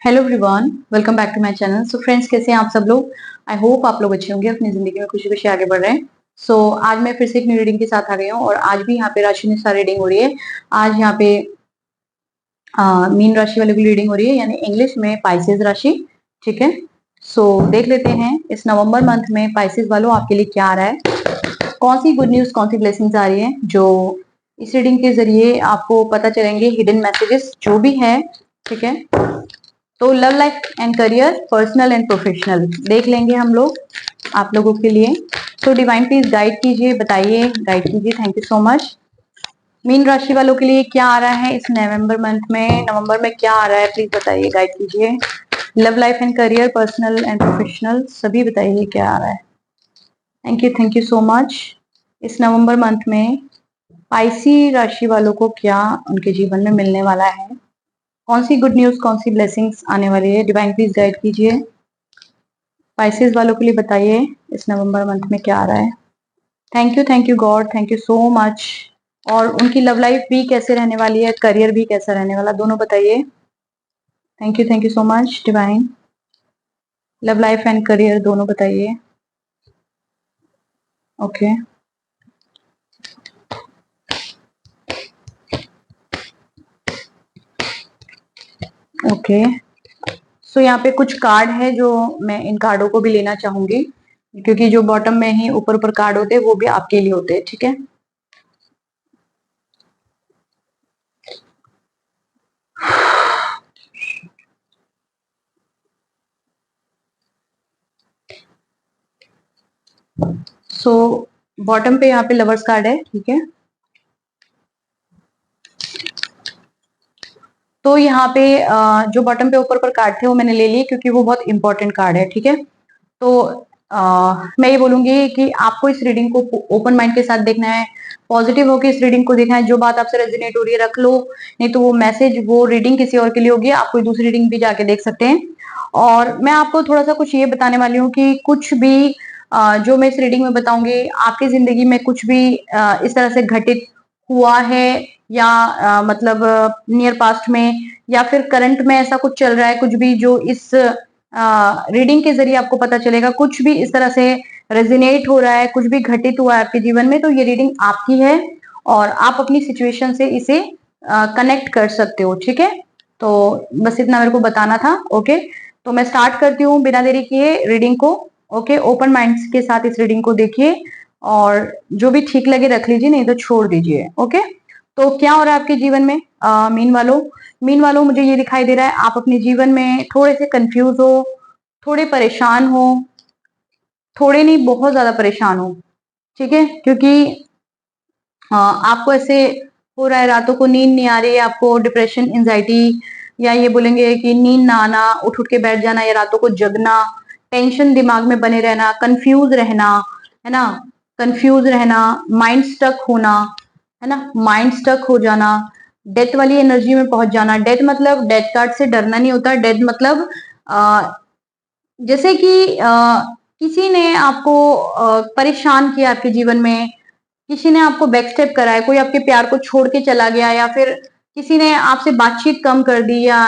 Hello everyone, welcome back to my channel. So friends, कैसे हैं आप सब लोग। आई होप आप लोग अच्छे होंगे, अपनी जिंदगी में खुशी खुशी आगे बढ़ रहे हैं। आज मैं फिर से एक न्यू रीडिंग के साथ आ गई हूँ और आज भी यहाँ पे राशि अनुसार रीडिंग हो रही है। आज यहाँ पे मीन राशि वाले की रीडिंग हो रही है, यानी इंग्लिश में पाइसेस राशि। ठीक है, देख लेते हैं इस नवंबर मंथ में पाइसेस वालों आपके लिए क्या आ रहा है। कौन सी गुड न्यूज, कौन सी ब्लेसिंग्स आ रही है जो इस रीडिंग के जरिए आपको पता चलेंगे, हिडन मैसेजेस जो भी है। ठीक है, तो love life and career, personal and professional देख लेंगे हम लोग आप लोगों के लिए। डिवाइन प्लीज गाइड कीजिए, बताइए, गाइड कीजिए। Thank you so much. Mean राशि वालों के लिए क्या आ रहा है इस नवंबर मंथ में, नवंबर में क्या आ रहा है, प्लीज बताइए, गाइड कीजिए। Love life and career, personal and professional सभी बताइए क्या आ रहा है। Thank you so much. इस नवंबर मंथ में पाइसी राशि वालों को क्या उनके जीवन में मिलने वाला है, कौन सी गुड न्यूज, कौन सी ब्लेसिंग्स आने वाली है, डिवाइन प्लीज गाइड कीजिए। पाइसेस वालों के लिए बताइए इस नवंबर मंथ में क्या आ रहा है। Thank you God, thank you so much. और उनकी लव लाइफ भी कैसे रहने वाली है, करियर भी कैसा रहने वाला, दोनों बताइए। Thank you so much divine. Love life and career दोनों बताइए। ओके ओके, यहाँ पे कुछ कार्ड है जो मैं इन कार्डों को भी लेना चाहूंगी, क्योंकि जो बॉटम में ही ऊपर ऊपर कार्ड होते हैं वो भी आपके लिए होते हैं। ठीक है, बॉटम पे यहाँ पे लवर्स कार्ड है। ठीक है, तो यहाँ पे जो बॉटम पे ऊपर पर कार्ड थे वो मैंने ले लिए, क्योंकि वो बहुत इंपॉर्टेंट कार्ड है। ठीक है, तो मैं ये बोलूंगी कि आपको इस रीडिंग को ओपन माइंड के साथ देखना है, पॉजिटिव होकर इस रीडिंग को देखना है। जो बात आपसे रेजोनेट हो रही है रख लो, नहीं तो वो मैसेज, वो रीडिंग किसी और के लिए होगी, आप कोई दूसरी रीडिंग भी जाके देख सकते हैं। और मैं आपको थोड़ा सा कुछ ये बताने वाली हूँ कि कुछ भी जो मैं इस रीडिंग में बताऊंगी, आपकी जिंदगी में कुछ भी इस तरह से घटित हुआ है, या मतलब नियर पास्ट में या फिर करंट में ऐसा कुछ चल रहा है, कुछ भी जो इस रीडिंग के जरिए आपको पता चलेगा, कुछ भी इस तरह से रेजिनेट हो रहा है, कुछ भी घटित हुआ है आपके जीवन में, तो ये रीडिंग आपकी है और आप अपनी सिचुएशन से इसे कनेक्ट कर सकते हो। ठीक है, तो बस इतना मेरे को बताना था। ओके, तो मैं स्टार्ट करती हूँ बिना देरी किए रीडिंग को। ओके, ओपन माइंड के साथ इस रीडिंग को देखिए और जो भी ठीक लगे रख लीजिए, नहीं तो छोड़ दीजिए। ओके, तो क्या हो रहा है आपके जीवन में मीन वालों मुझे ये दिखाई दे रहा है आप अपने जीवन में थोड़े से कंफ्यूज हो, थोड़े परेशान हो, थोड़े नहीं बहुत ज्यादा परेशान हो। ठीक है, क्योंकि आपको ऐसे हो रहा है, रातों को नींद नहीं आ रही है, आपको डिप्रेशन, एंजाइटी, या ये बोलेंगे कि नींद ना आना, उठ उठ के बैठ जाना, या रातों को जगना, टेंशन दिमाग में बने रहना, कंफ्यूज रहना, है ना, कंफ्यूज रहना, माइंड स्टक होना, है ना, माइंड स्टक हो जाना, डेथ वाली एनर्जी में पहुंच जाना। डेथ मतलब डेथ कार्ड से डरना नहीं होता। डेथ मतलब जैसे कि किसी ने आपको परेशान किया आपके जीवन में, किसी ने आपको बैकस्टेप करा है, कोई आपके प्यार को छोड़ के चला गया, या फिर किसी ने आपसे बातचीत कम कर दी या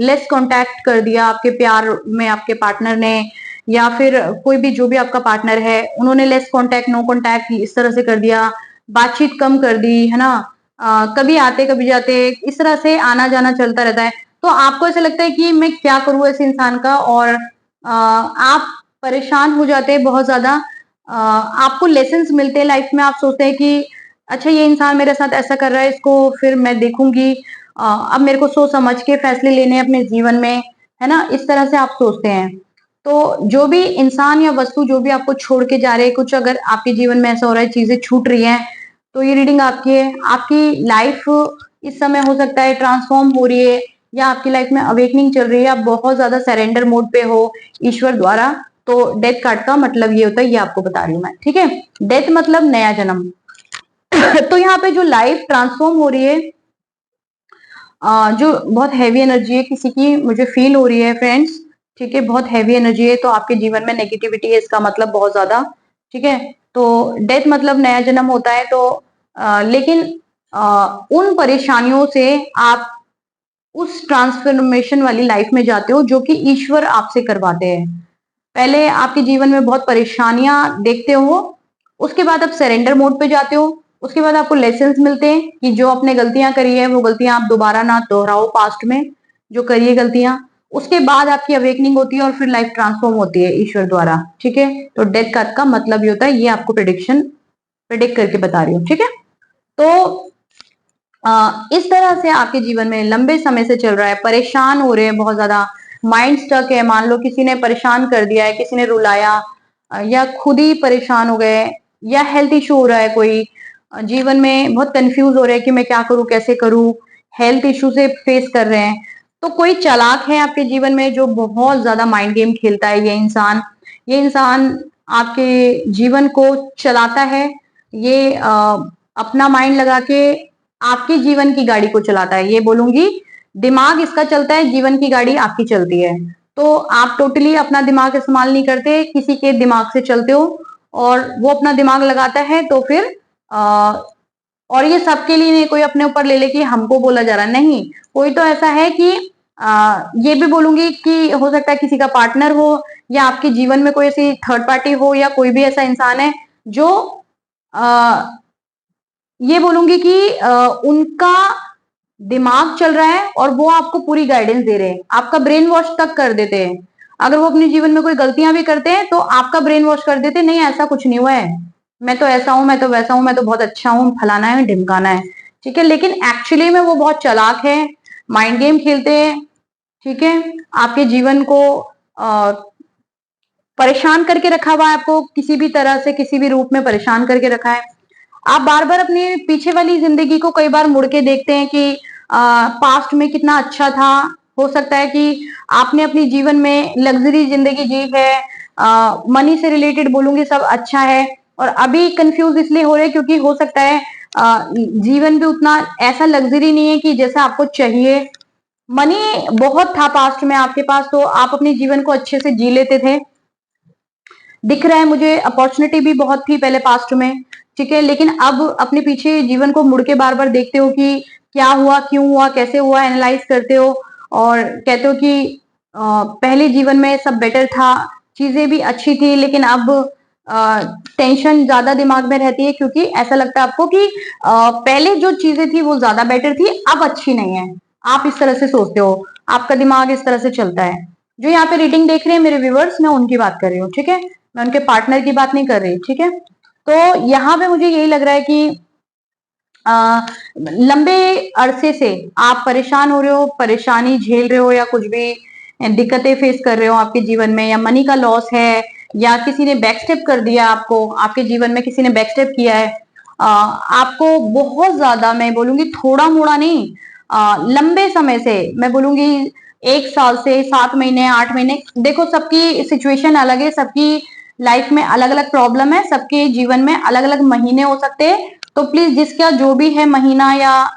लेस कांटेक्ट कर दिया आपके प्यार में, आपके पार्टनर ने, या फिर कोई भी जो भी आपका पार्टनर है, उन्होंने लेस कांटेक्ट, नो कांटेक्ट इस तरह से कर दिया, बातचीत कम कर दी, है ना। कभी आते कभी जाते, इस तरह से आना जाना चलता रहता है। तो आपको ऐसा लगता है कि मैं क्या करूं ऐसे इंसान का, और आप परेशान हो जाते हैं बहुत ज्यादा। आपको लेसन्स मिलते हैं लाइफ में, आप सोचते हैं कि अच्छा ये इंसान मेरे साथ ऐसा कर रहा है, इसको फिर मैं देखूंगी, अब मेरे को सोच समझ के फैसले लेने हैं अपने जीवन में, है ना, इस तरह से आप सोचते हैं। तो जो भी इंसान या वस्तु जो भी आपको छोड़ के जा रहे हैं, कुछ अगर आपके जीवन में ऐसा हो रहा है, चीजें छूट रही हैं, तो ये रीडिंग आपकी है। आपकी लाइफ इस समय हो सकता है ट्रांसफॉर्म हो रही है, या आपकी लाइफ में अवेकनिंग चल रही है, आप बहुत ज्यादा सरेंडर मोड पे हो ईश्वर द्वारा। तो डेथ कार्ड का मतलब ये होता है, ये आपको बता रही हूँ मैं। ठीक है, डेथ मतलब नया जन्म। तो यहाँ पे जो लाइफ ट्रांसफॉर्म हो रही है, जो बहुत हैवी एनर्जी है किसी की मुझे फील हो रही है फ्रेंड्स। ठीक है, बहुत हैवी एनर्जी है, तो आपके जीवन में नेगेटिविटी है, इसका मतलब बहुत ज्यादा। ठीक है, तो डेथ मतलब नया जन्म होता है। तो लेकिन उन परेशानियों से आप उस ट्रांसफॉर्मेशन वाली लाइफ में जाते हो जो कि ईश्वर आपसे करवाते हैं। पहले आपके जीवन में बहुत परेशानियां देखते हो, उसके बाद आप सरेंडर मोड पे जाते हो, उसके बाद आपको लेसन्स मिलते हैं कि जो आपने गलतियां करी है वो गलतियां आप दोबारा ना दोहराओ पास्ट में, जो करिए गलतियां। उसके बाद आपकी अवेकनिंग होती है और फिर लाइफ ट्रांसफॉर्म होती है ईश्वर द्वारा, ठीक है। तो डेथ का मतलब ये होता है, ये आपको प्रिडिक्ट करके बता रही हूँ, ठीक है। तो इस तरह से आपके जीवन में लंबे समय से चल रहा है, परेशान हो रहे हैं बहुत ज्यादा, माइंड स्टक है, मान लो किसी ने परेशान कर दिया है, किसी ने रुलाया, या खुद ही परेशान हो गए, या हेल्थ इशू हो रहा है कोई, जीवन में बहुत कंफ्यूज हो रहे हैं कि मैं क्या करूं कैसे करूं, हेल्थ इशू से फेस कर रहे हैं। तो कोई चालाक है आपके जीवन में जो बहुत ज्यादा माइंड गेम खेलता है, ये इंसान आपके जीवन को चलाता है, ये अपना माइंड लगा के आपके जीवन की गाड़ी को चलाता है। ये बोलूंगी, दिमाग इसका चलता है, जीवन की गाड़ी आपकी चलती है। तो आप टोटली अपना दिमाग इस्तेमाल नहीं करते, किसी के दिमाग से चलते हो, और वो अपना दिमाग लगाता है तो फिर और ये सबके लिए नहीं, कोई अपने ऊपर ले ले कि हमको बोला जा रहा है, नहीं। कोई तो ऐसा है कि ये भी बोलूंगी कि हो सकता है किसी का पार्टनर हो, या आपके जीवन में कोई ऐसी थर्ड पार्टी हो, या कोई भी ऐसा इंसान है जो आ, ये बोलूंगी कि उनका दिमाग चल रहा है और वो आपको पूरी गाइडेंस दे रहे हैं, आपका ब्रेन वॉश तक कर देते हैं। अगर वो अपने जीवन में कोई गलतियां भी करते हैं तो आपका ब्रेन वॉश कर देते हैं, नहीं ऐसा कुछ नहीं हुआ है, मैं तो ऐसा हूं, मैं तो वैसा हूं, मैं तो बहुत अच्छा हूं, फलाना है ढिमकाना है, ठीक है। लेकिन एक्चुअली में वो बहुत चालाक है, माइंड गेम खेलते हैं, ठीक है। आपके जीवन को परेशान करके रखा हुआ है, आपको किसी भी तरह से किसी भी रूप में परेशान करके रखा है। आप बार बार अपने पीछे वाली जिंदगी को कई बार मुड़ के देखते हैं कि पास्ट में कितना अच्छा था। हो सकता है कि आपने अपनी जीवन में लग्जरी जिंदगी जी है, मनी से रिलेटेड बोलूंगी सब अच्छा है, और अभी कंफ्यूज इसलिए हो रहे हैं क्योंकि हो सकता है जीवन भी उतना ऐसा लग्जरी नहीं है कि जैसा आपको चाहिए। मनी बहुत था पास्ट में आपके पास, तो आप अपने जीवन को अच्छे से जी लेते थे, दिख रहा है मुझे, अपॉर्चुनिटी भी बहुत थी पहले पास्ट में, ठीक है। लेकिन अब अपने पीछे जीवन को मुड़ के बार बार देखते हो कि क्या हुआ, क्यों हुआ, कैसे हुआ, एनालाइज करते हो, और कहते हो कि पहले जीवन में सब बेटर था, चीजें भी अच्छी थी, लेकिन अब टेंशन ज्यादा दिमाग में रहती है, क्योंकि ऐसा लगता है आपको कि पहले जो चीजें थी वो ज्यादा बेटर थी, अब अच्छी नहीं है। आप इस तरह से सोचते हो, आपका दिमाग इस तरह से चलता है। जो यहाँ पे रीडिंग देख रहे हैं मेरे व्यूवर्स, मैं उनकी बात कर रही हूँ, ठीक है, मैं उनके पार्टनर की बात नहीं कर रही, ठीक है। तो यहाँ पे मुझे यही लग रहा है कि लंबे अरसे से आप परेशान हो रहे हो, परेशानी झेल रहे हो, या कुछ भी दिक्कतें फेस कर रहे हो आपके जीवन में, या मनी का लॉस है, या किसी ने बैकस्टेप कर दिया आपको, आपके जीवन में किसी ने बैकस्टेप किया है, आपको बहुत ज्यादा, मैं बोलूंगी थोड़ा मोड़ा नहीं, लंबे समय से, मैं बोलूंगी 1 साल से 7 महीने 8 महीने, देखो सबकी सिचुएशन अलग है, सबकी लाइफ में अलग अलग प्रॉब्लम है, सबके जीवन में अलग अलग महीने हो सकते हैं। तो प्लीज जिसका जो भी है महीना, या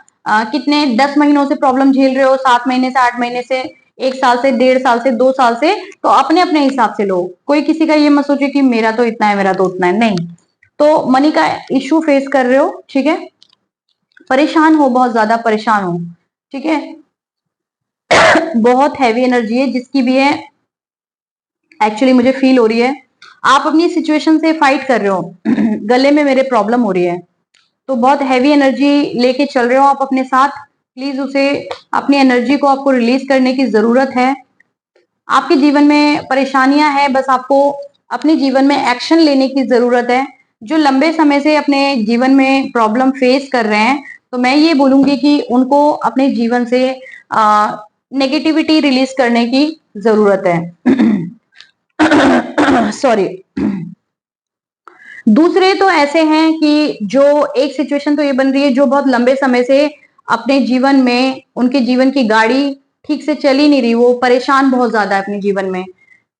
कितने 10 महीनों से प्रॉब्लम झेल रहे हो, 7 महीने से 8 महीने से, 1 साल से, 1.5 साल से, 2 साल से, तो अपने अपने हिसाब से लो। कोई किसी का ये मत सोचे कि मेरा तो इतना है, मेरा तो उतना है, नहीं। तो मनी का इश्यू फेस कर रहे हो, ठीक है, परेशान हो, बहुत ज्यादा परेशान हो, ठीक है। बहुत हैवी एनर्जी है जिसकी भी है, एक्चुअली मुझे फील हो रही है, आप अपनी सिचुएशन से फाइट कर रहे हो। गले में मेरे प्रॉब्लम हो रही है, तो बहुत हैवी एनर्जी लेके चल रहे हो आप अपने साथ, प्लीज उसे, अपनी एनर्जी को आपको रिलीज करने की जरूरत है। आपके जीवन में परेशानियां हैं, बस आपको अपने जीवन में एक्शन लेने की जरूरत है। जो लंबे समय से अपने जीवन में प्रॉब्लम फेस कर रहे हैं, तो मैं ये बोलूंगी कि उनको अपने जीवन से नेगेटिविटी रिलीज करने की जरूरत है। सॉरी। दूसरे तो ऐसे हैं कि जो, एक सिचुएशन तो ये बन रही है, जो बहुत लंबे समय से अपने जीवन में, उनके जीवन की गाड़ी ठीक से चल ही नहीं रही, वो परेशान बहुत ज्यादा है अपने जीवन में,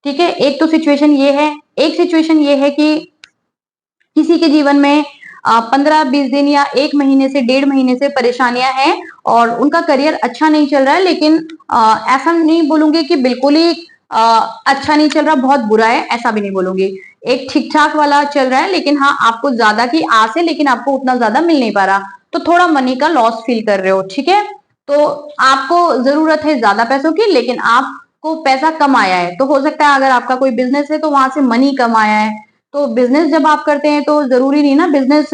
ठीक है। एक तो सिचुएशन ये है, एक सिचुएशन ये है कि किसी के जीवन में 15-20 दिन या 1 महीने से 1.5 महीने से परेशानियां हैं, और उनका करियर अच्छा नहीं चल रहा है, लेकिन ऐसा नहीं बोलूंगी कि बिल्कुल ही अच्छा नहीं चल रहा, बहुत बुरा है, ऐसा भी नहीं बोलूंगी, एक ठीक ठाक वाला चल रहा है, लेकिन हाँ आपको ज्यादा की आस है, लेकिन आपको उतना ज्यादा मिल नहीं पा रहा, तो थोड़ा मनी का लॉस फील कर रहे हो, ठीक है। तो आपको जरूरत है ज्यादा पैसों की, लेकिन आपको पैसा कम आया है। तो हो सकता है अगर आपका कोई बिजनेस है तो वहां से मनी कम आया है। तो बिजनेस जब आप करते हैं तो जरूरी नहीं ना बिजनेस,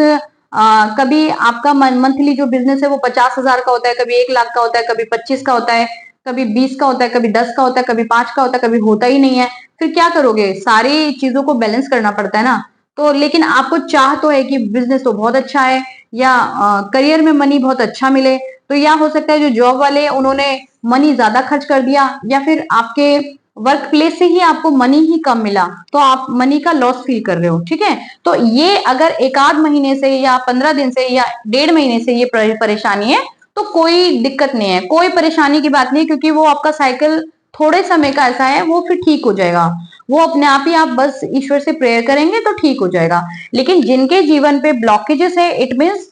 कभी आपका मंथली जो बिजनेस है वो 50,000 का होता है, कभी 1 लाख का होता है, कभी 25 का होता है, कभी 20 का होता है, कभी 10 का होता है, कभी 5 का होता है, कभी होता ही नहीं है। फिर क्या करोगे, सारी चीजों को बैलेंस करना पड़ता है ना। तो लेकिन आपको चाह तो है कि बिजनेस तो बहुत अच्छा है, या करियर में मनी बहुत अच्छा मिले। तो या हो सकता है जो जॉब वाले उन्होंने मनी ज्यादा खर्च कर दिया, या फिर आपके वर्क प्लेस से ही आपको मनी ही कम मिला, तो आप मनी का लॉस फील कर रहे हो। ठीक है, तो ये अगर 1 आध महीने से या 15 दिन से या 1.5 महीने से ये परेशानी है तो कोई दिक्कत नहीं है, कोई परेशानी की बात नहीं है, क्योंकि वो आपका साइकिल थोड़े समय का ऐसा है, वो फिर ठीक हो जाएगा। वो अपने आप ही, आप बस ईश्वर से प्रेयर करेंगे तो ठीक हो जाएगा। लेकिन जिनके जीवन पे ब्लॉकेजेस है, इट मीन्स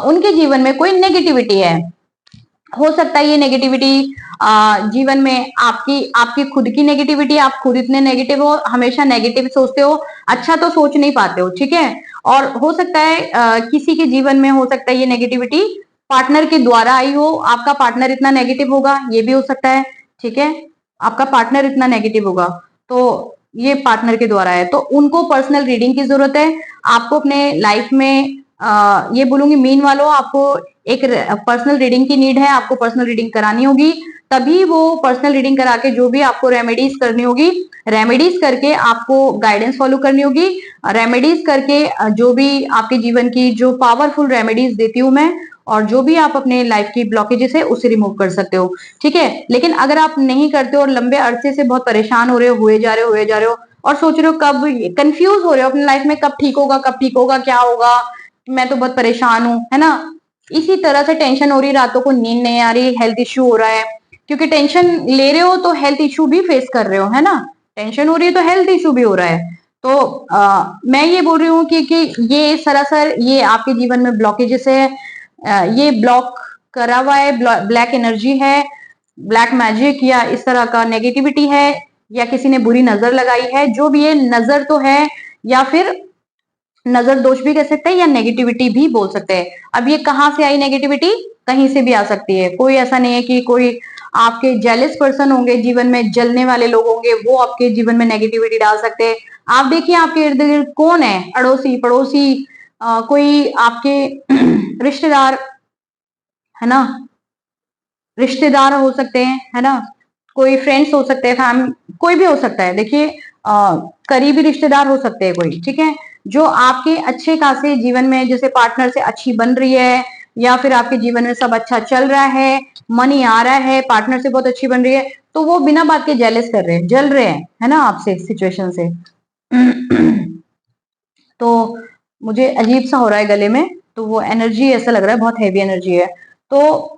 उनके जीवन में कोई नेगेटिविटी है। हो सकता है ये नेगेटिविटी जीवन में आपकी आपकी खुद की नेगेटिविटी, आप खुद इतने नेगेटिव हो, हमेशा नेगेटिव सोचते हो, अच्छा तो सोच नहीं पाते हो। ठीक है, और हो सकता है किसी के जीवन में हो सकता है ये नेगेटिविटी पार्टनर के द्वारा आई हो, आपका पार्टनर इतना नेगेटिव होगा, ये भी हो सकता है। ठीक है, आपका पार्टनर इतना नेगेटिव होगा, तो ये पार्टनर के द्वारा है, तो उनको पर्सनल रीडिंग की जरूरत है। आपको अपने लाइफ में ये बोलूंगी मीन वालों, आपको एक पर्सनल रीडिंग की नीड है, आपको पर्सनल रीडिंग करानी होगी। तभी वो पर्सनल रीडिंग करा के जो भी आपको रेमेडीज करनी होगी, रेमेडीज करके आपको गाइडेंस फॉलो करनी होगी। रेमेडीज करके जो भी आपके जीवन की जो पावरफुल रेमेडीज देती हूँ मैं, और जो भी आप अपने लाइफ की ब्लॉकेजेस है उसे रिमूव कर सकते हो। ठीक है, लेकिन अगर आप नहीं करते हो और लंबे अरसे से बहुत परेशान हो रहे हो, हुए जा रहे हो और सोच रहे हो कब, कंफ्यूज हो रहे हो अपनी लाइफ में, कब ठीक होगा, कब ठीक होगा, क्या होगा, मैं तो बहुत परेशान हूं, है ना। इसी तरह से टेंशन हो रही, रातों को नींद नहीं आ रही, हेल्थ इश्यू हो रहा है, क्योंकि टेंशन ले रहे हो तो हेल्थ इश्यू भी फेस कर रहे हो, है ना। टेंशन हो रही है तो हेल्थ इश्यू भी हो रहा है। तो मैं ये बोल रही हूँ कि ये सरासर ये आपके जीवन में ब्लॉकेजेस है, ये ब्लॉक करा हुआ है, ब्लैक एनर्जी है, ब्लैक मैजिक या इस तरह का नेगेटिविटी है, या किसी ने बुरी नजर लगाई है, जो भी ये नजर तो है, या फिर नजर दोष भी कह सकते हैं, या नेगेटिविटी भी बोल सकते हैं। अब ये कहाँ से आई नेगेटिविटी, कहीं से भी आ सकती है। कोई ऐसा नहीं है कि कोई आपके जेलस पर्सन होंगे, जीवन में जलने वाले लोग होंगे, वो आपके जीवन में नेगेटिविटी डाल सकते हैं। आप देखिए आपके इर्द गिर्द कौन है, अड़ोसी पड़ोसी, कोई आपके रिश्तेदार, है ना, रिश्तेदार हो सकते हैं, है ना, कोई फ्रेंड्स हो सकते हैं, फैमिली, कोई भी हो सकता है। देखिए करीबी रिश्तेदार हो सकते हैं कोई, ठीक है, जो आपके अच्छे खासे जीवन में जैसे पार्टनर से अच्छी बन रही है, या फिर आपके जीवन में सब अच्छा चल रहा है, मनी आ रहा है, पार्टनर से बहुत अच्छी बन रही है, तो वो बिना बात के जेलस कर रहे हैं, जल रहे हैं, है ना, आपसे सिचुएशन से। तो मुझे अजीब सा हो रहा है गले में, तो वो एनर्जी ऐसा लग रहा है बहुत हैवी एनर्जी है। तो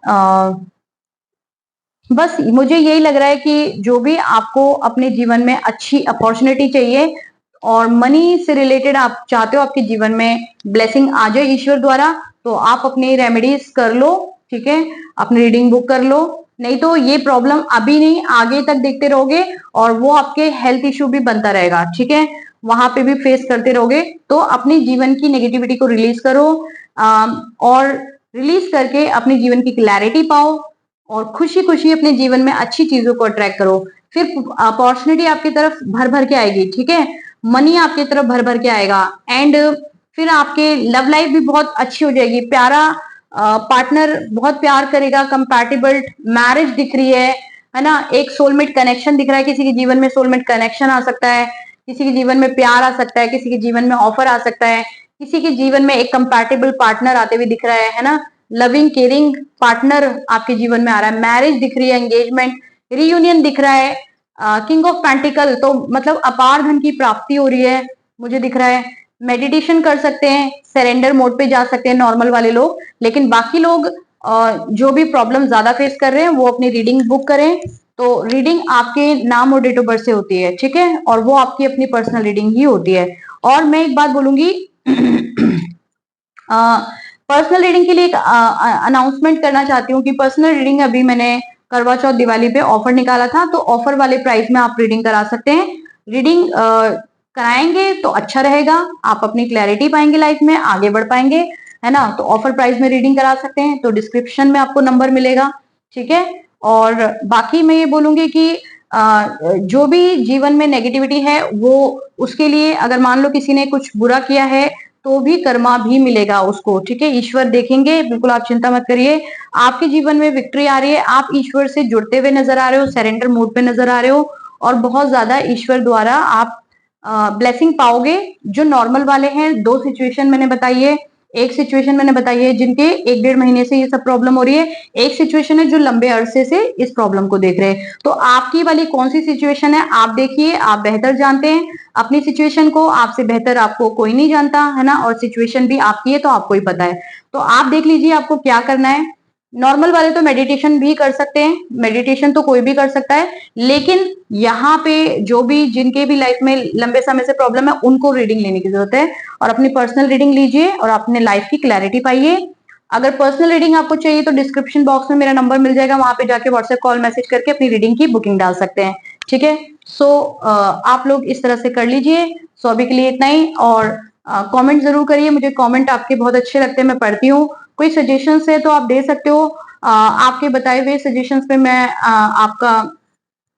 बस मुझे यही लग रहा है कि जो भी आपको अपने जीवन में अच्छी अपॉर्चुनिटी चाहिए और मनी से रिलेटेड आप चाहते हो आपके जीवन में ब्लेसिंग आ जाए ईश्वर द्वारा, तो आप अपनी रेमेडीज कर लो। ठीक है, अपनी रीडिंग बुक कर लो, नहीं तो ये प्रॉब्लम अभी नहीं आगे तक देखते रहोगे, और वो आपके हेल्थ इश्यू भी बनता रहेगा। ठीक है, वहां पे भी फेस करते रहोगे। तो अपने जीवन की नेगेटिविटी को रिलीज करो, और रिलीज करके अपने जीवन की क्लैरिटी पाओ, और खुशी खुशी अपने जीवन में अच्छी चीजों को अट्रैक्ट करो। फिर अपॉर्चुनिटी आपकी तरफ भर भर के आएगी। ठीक है, मनी आपकी तरफ भर भर के आएगा, एंड फिर आपके लव लाइफ भी बहुत अच्छी हो जाएगी, प्यारा पार्टनर बहुत प्यार करेगा, कंपैटिबल मैरिज दिख रही है ना, एक सोलमेट कनेक्शन दिख रहा है, किसी के जीवन में सोलमेट कनेक्शन आ सकता है, किसी के जीवन में प्यार आ सकता है, किसी के जीवन में ऑफर आ सकता है, किसी के जीवन में एक कंपैटिबल पार्टनर आते हुए दिख रहा है ना, लविंग केयरिंग पार्टनर आपके जीवन में आ रहा है, मैरिज दिख रही है, एंगेजमेंट, रियूनियन दिख रहा है, किंग ऑफ पेंटिकल, तो मतलब अपार धन की प्राप्ति हो रही है मुझे दिख रहा है। मेडिटेशन कर सकते हैं, सरेंडर मोड पे जा सकते हैं नॉर्मल वाले लोग, लेकिन बाकी लोग जो भी प्रॉब्लम ज्यादा फेस कर रहे हैं वो अपनी रीडिंग बुक करें। तो रीडिंग आपके नाम और डेट ऑफ बर्थ से होती है, ठीक है, और वो आपकी अपनी पर्सनल रीडिंग ही होती है। और मैं एक बात बोलूंगी, पर्सनल रीडिंग के लिए एक अनाउंसमेंट करना चाहती हूँ कि पर्सनल रीडिंग अभी मैंने करवा चौथ दिवाली पे ऑफर निकाला था, तो ऑफर वाले प्राइस में आप रीडिंग करा सकते हैं। रीडिंग कराएंगे तो अच्छा रहेगा, आप अपनी क्लैरिटी पाएंगे, लाइफ में आगे बढ़ पाएंगे, है ना। तो ऑफर प्राइस में रीडिंग करा सकते हैं, तो डिस्क्रिप्शन में आपको नंबर मिलेगा। ठीक है। और बाकी मैं ये बोलूंगी कि जो भी जीवन में नेगेटिविटी है वो उसके लिए, अगर मान लो किसी ने कुछ बुरा किया है तो भी कर्मा भी मिलेगा उसको, ठीक है। ईश्वर देखेंगे, बिल्कुल आप चिंता मत करिए। आपके जीवन में विक्ट्री आ रही है, आप ईश्वर से जुड़ते हुए नजर आ रहे हो, सरेंडर मोड पे नजर आ रहे हो, और बहुत ज्यादा ईश्वर द्वारा आप ब्लेसिंग पाओगे। जो नॉर्मल वाले हैं, 2 सिचुएशन मैंने बताई है, एक सिचुएशन मैंने बताई है जिनके 1-1.5 महीने से ये सब प्रॉब्लम हो रही है, एक सिचुएशन है जो लंबे अरसे से इस प्रॉब्लम को देख रहे हैं। तो आपकी वाली कौन सी सिचुएशन है आप देखिए, आप बेहतर जानते हैं अपनी सिचुएशन को, आपसे बेहतर आपको कोई नहीं जानता है ना, और सिचुएशन भी आपकी है तो आपको ही पता है। तो आप देख लीजिए आपको क्या करना है। नॉर्मल वाले तो मेडिटेशन भी कर सकते हैं, मेडिटेशन तो कोई भी कर सकता है, लेकिन यहाँ पे जो भी जिनके भी लाइफ में लंबे समय से प्रॉब्लम है उनको रीडिंग लेने की जरूरत है, और अपनी पर्सनल रीडिंग लीजिए और अपने लाइफ की क्लैरिटी पाइए। अगर पर्सनल रीडिंग आपको चाहिए तो डिस्क्रिप्शन बॉक्स में मेरा नंबर मिल जाएगा, वहां पे जाके व्हाट्सएप कॉल मैसेज करके अपनी रीडिंग की बुकिंग डाल सकते हैं, ठीक है। सो आप लोग इस तरह से कर लीजिए। सो अभी के लिए इतना ही, और कमेंट जरूर करिए, मुझे कमेंट आपके बहुत अच्छे लगते हैं, मैं पढ़ती हूँ। कोई सजेशंस है तो आप दे सकते हो, आपके बताए हुए सजेशंस पे मैं आपका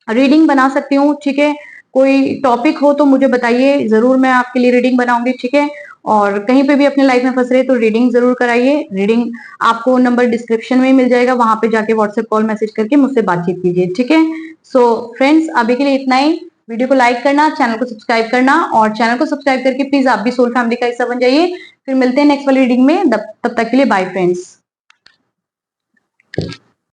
रीडिंग बना सकती हूँ, ठीक है। कोई टॉपिक हो तो मुझे बताइए, जरूर मैं आपके लिए रीडिंग बनाऊंगी, ठीक है। और कहीं पे भी अपने लाइफ में फंस रहे तो रीडिंग जरूर कराइए। रीडिंग आपको नंबर डिस्क्रिप्शन में मिल जाएगा, वहां पे जाके व्हाट्सएप कॉल मैसेज करके मुझसे बातचीत कीजिए, ठीक है। सो फ्रेंड्स, अभी के लिए इतना ही। वीडियो को लाइक करना, चैनल को सब्सक्राइब करना, और चैनल को सब्सक्राइब करके प्लीज आप भी सोल फैमिली का हिस्सा बन जाइए। फिर मिलते हैं नेक्स्ट वाली रीडिंग में, तब तक के लिए बाय फ्रेंड्स।